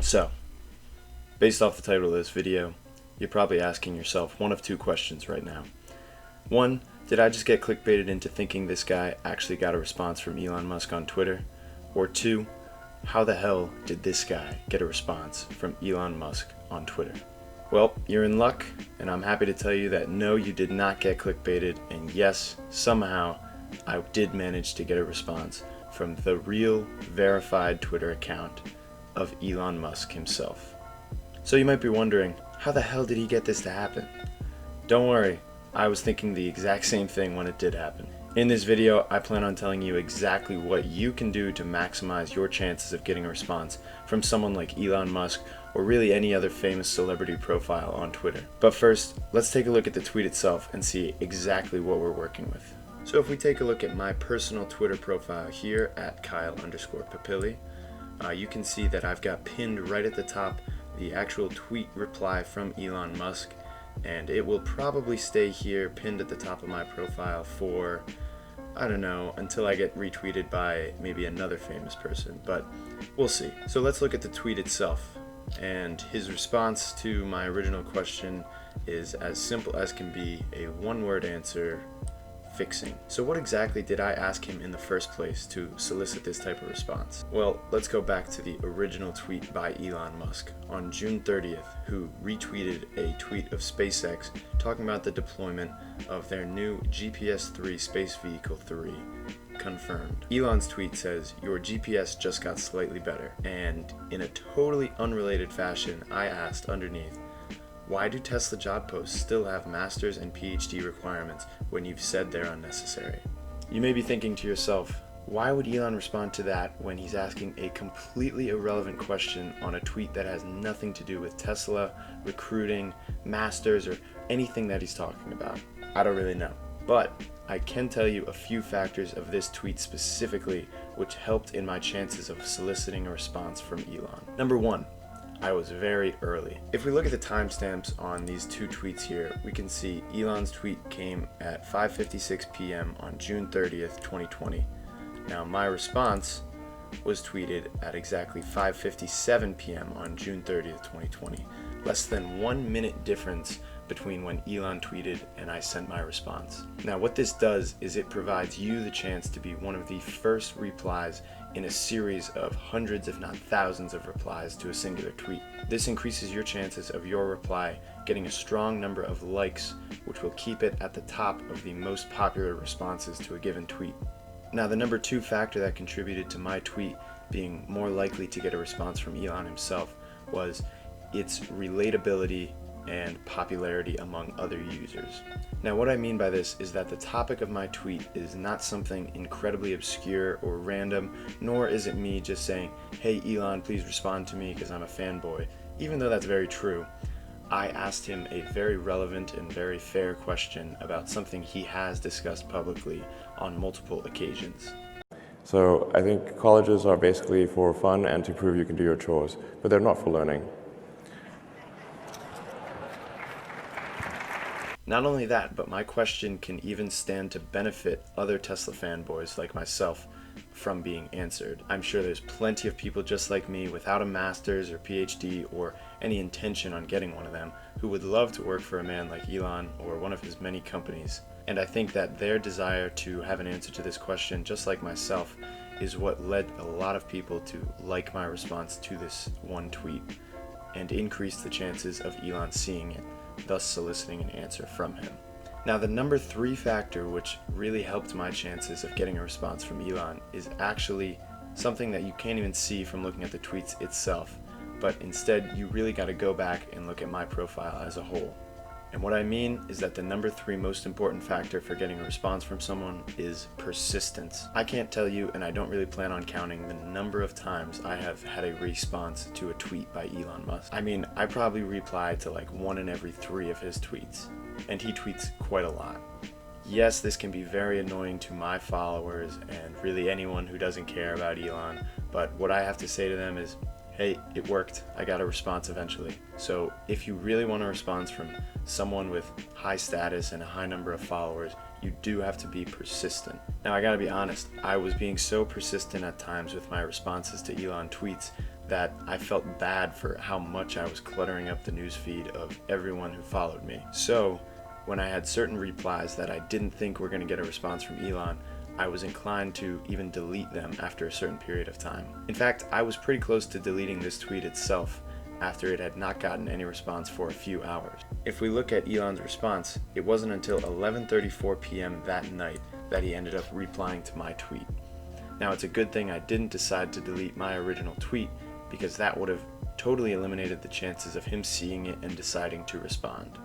So, based off the title of this video, you're probably asking yourself one of two questions right now. One, did I just get clickbaited into thinking this guy actually got a response from Elon Musk on Twitter? Or two, how the hell did this guy get a response from Elon Musk on Twitter? Well, you're in luck, and I'm happy to tell you that no, you did not get clickbaited, and yes, somehow I did manage to get a response from the real verified Twitter account of Elon Musk himself. So you might be wondering, how the hell did he get this to happen? Don't worry, I was thinking the exact same thing when it did happen. In this video, I plan on telling you exactly what you can do to maximize your chances of getting a response from someone like Elon Musk or really any other famous celebrity profile on Twitter. But first, let's take a look at the tweet itself and see exactly what we're working with. So if we take a look at my personal Twitter profile here at Kyle_Papilli, you can see that I've got pinned right at the top the actual tweet reply from Elon Musk, and it will probably stay here pinned at the top of my profile for, I don't know, until I get retweeted by maybe another famous person, but we'll see. So let's look at the tweet itself, and his response to my original question is as simple as can be, a one-word answer: fixing. So what exactly did I ask him in the first place to solicit this type of response? Well, let's go back to the original tweet by Elon Musk on June 30th, who retweeted a tweet of SpaceX talking about the deployment of their new GPS-3 space vehicle 3. Confirmed. Elon's tweet says, "Your GPS just got slightly better." And in a totally unrelated fashion, I asked underneath, why do Tesla job posts still have master's and PhD requirements when you've said they're unnecessary? You may be thinking to yourself, why would Elon respond to that when he's asking a completely irrelevant question on a tweet that has nothing to do with Tesla, recruiting, masters, or anything that he's talking about? I don't really know. But I can tell you a few factors of this tweet specifically which helped in my chances of soliciting a response from Elon. Number one, I was very early. If we look at the timestamps on these two tweets here, we can see Elon's tweet came at 5:56 p.m. on June 30th, 2020. Now my response was tweeted at exactly 5:57 p.m. on June 30th, 2020. Less than 1 minute difference between when Elon tweeted and I sent my response. Now what this does is it provides you the chance to be one of the first replies in a series of hundreds if not thousands of replies to a singular tweet. This increases your chances of your reply getting a strong number of likes, which will keep it at the top of the most popular responses to a given tweet. Now the number two factor that contributed to my tweet being more likely to get a response from Elon himself was its relatability and popularity among other users. Now what I mean by this is that the topic of my tweet is not something incredibly obscure or random, nor is it me just saying, hey Elon, please respond to me because I'm a fanboy. Even though that's very true, I asked him a very relevant and very fair question about something he has discussed publicly on multiple occasions. So I think colleges are basically for fun and to prove you can do your chores, but they're not for learning. Not only that, but my question can even stand to benefit other Tesla fanboys like myself from being answered. I'm sure there's plenty of people just like me without a master's or PhD or any intention on getting one of them who would love to work for a man like Elon or one of his many companies. And I think that their desire to have an answer to this question, just like myself, is what led a lot of people to like my response to this one tweet and increase the chances of Elon seeing it, thus soliciting an answer from him. Now the number three factor which really helped my chances of getting a response from Elon is actually something that you can't even see from looking at the tweets itself, but instead you really got to go back and look at my profile as a whole. And what I mean is that the number three most important factor for getting a response from someone is persistence. I can't tell you, and I don't really plan on counting, the number of times I have had a response to a tweet by Elon Musk. I mean, I probably reply to like 1 in every 3 of his tweets, and he tweets quite a lot. Yes, this can be very annoying to my followers and really anyone who doesn't care about Elon, but what I have to say to them is, hey, it worked. I got a response eventually. So if you really want a response from someone with high status and a high number of followers, you do have to be persistent. Now I gotta be honest, I was being so persistent at times with my responses to Elon tweets that I felt bad for how much I was cluttering up the newsfeed of everyone who followed me. So when I had certain replies that I didn't think were gonna get a response from Elon, I was inclined to even delete them after a certain period of time. In fact, I was pretty close to deleting this tweet itself after it had not gotten any response for a few hours. If we look at Elon's response, it wasn't until 11:34 p.m. that night that he ended up replying to my tweet. Now it's a good thing I didn't decide to delete my original tweet, because that would have totally eliminated the chances of him seeing it and deciding to respond.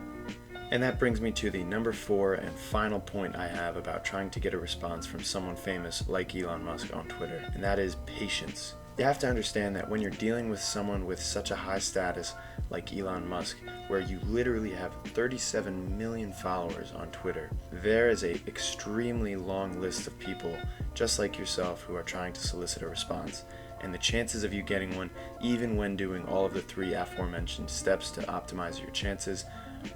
And that brings me to the number 4 and final point I have about trying to get a response from someone famous like Elon Musk on Twitter, and that is patience. You have to understand that when you're dealing with someone with such a high status like Elon Musk, where you literally have 37 million followers on Twitter, there is an extremely long list of people just like yourself who are trying to solicit a response. And the chances of you getting one, even when doing all of the 3 aforementioned steps to optimize your chances,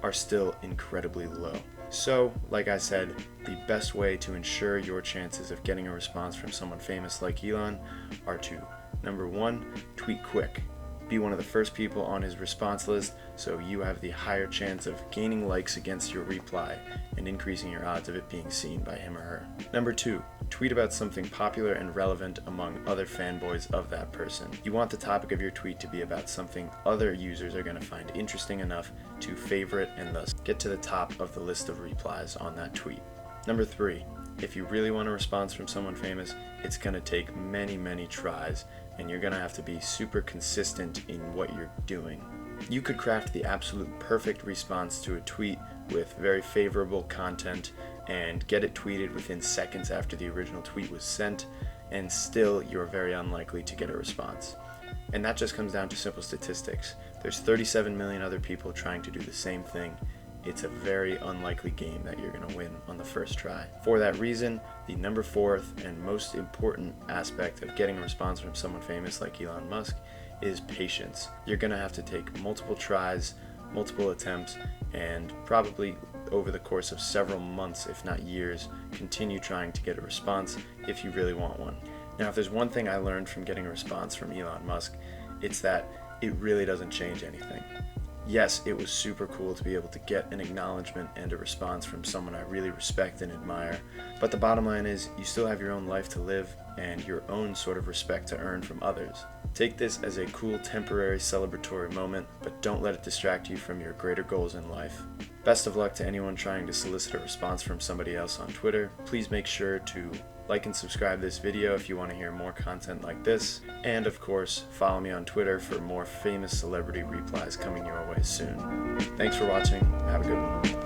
are still incredibly low. So, like I said, the best way to ensure your chances of getting a response from someone famous like Elon are to, number 1, tweet quick. Be one of the first people on his response list so you have the higher chance of gaining likes against your reply and increasing your odds of it being seen by him or her. Number 2, tweet about something popular and relevant among other fanboys of that person. You want the topic of your tweet to be about something other users are going to find interesting enough to favorite and thus get to the top of the list of replies on that tweet. Number 3, if you really want a response from someone famous, it's going to take many, many tries, and you're going to have to be super consistent in what you're doing. You could craft the absolute perfect response to a tweet with very favorable content and get it tweeted within seconds after the original tweet was sent, and still you're very unlikely to get a response. And that just comes down to simple statistics. There's 37 million other people trying to do the same thing. It's a very unlikely game that you're going to win on the first try. For that reason, the number 4th and most important aspect of getting a response from someone famous like Elon Musk is patience. You're going to have to take multiple tries, multiple attempts, and probably over the course of several months, if not years, continue trying to get a response if you really want one. Now, if there's one thing I learned from getting a response from Elon Musk, it's that it really doesn't change anything. Yes, it was super cool to be able to get an acknowledgement and a response from someone I really respect and admire, but the bottom line is you still have your own life to live and your own sort of respect to earn from others. Take this as a cool temporary celebratory moment, but don't let it distract you from your greater goals in life. Best of luck to anyone trying to solicit a response from somebody else on Twitter. Please make sure to like and subscribe this video if you want to hear more content like this. And of course, follow me on Twitter for more famous celebrity replies coming your way soon. Thanks for watching. Have a good one.